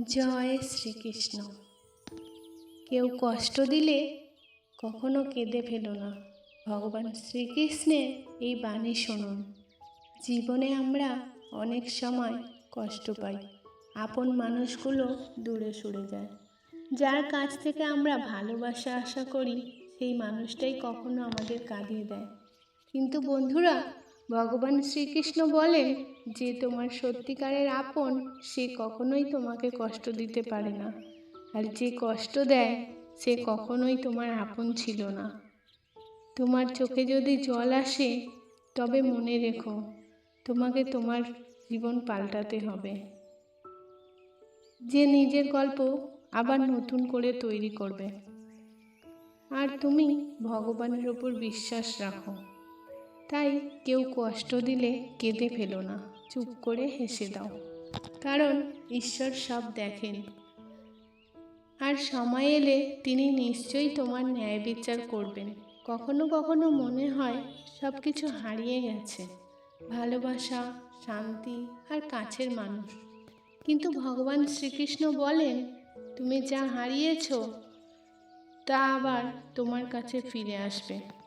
জয় শ্রীকৃষ্ণ। কেউ কষ্ট দিলে কখনো কেঁদে ফেলো না। ভগবান শ্রীকৃষ্ণের এই বাণী শুনুন। জীবনে আমরা অনেক সময় কষ্ট পাই, আপন মানুষগুলো দূরে সরে যায়। যার কাছ থেকে আমরা ভালোবাসা আশা করি সেই মানুষটাই কখনো আমাদের কাঁদিয়ে দেয়। কিন্তু বন্ধুরা, ভগবান শ্রীকৃষ্ণ বলেন যে তোমার সত্যিকারের আপন সে কখনোই তোমাকে কষ্ট দিতে পারে না, আর যে কষ্ট দেয় সে কখনোই তোমার আপন ছিল না। তোমার চোখে যদি জল আসে তবে মনে রেখো তোমাকে তোমার জীবন পাল্টাতে হবে। যে নিজের গল্প আবার নতুন করে তৈরি করবে। আর তুমি ভগবানের ওপর বিশ্বাস রাখো। তাই কেউ কষ্ট দিলে কেঁদে ফেলো না, চুপ করে হেসে দাও, কারণ ঈশ্বর সব দেখেন। আর সময় এলে তিনি নিশ্চয়ই তোমার ন্যায় বিচার করবেন। কখনো কখনো মনে হয় সব কিছু হারিয়ে গেছে, ভালোবাসা, শান্তি আর কাছের মানুষ। কিন্তু ভগবান শ্রীকৃষ্ণ বলেন তুমি যা হারিয়েছ তা আবার তোমার কাছে ফিরে আসবে।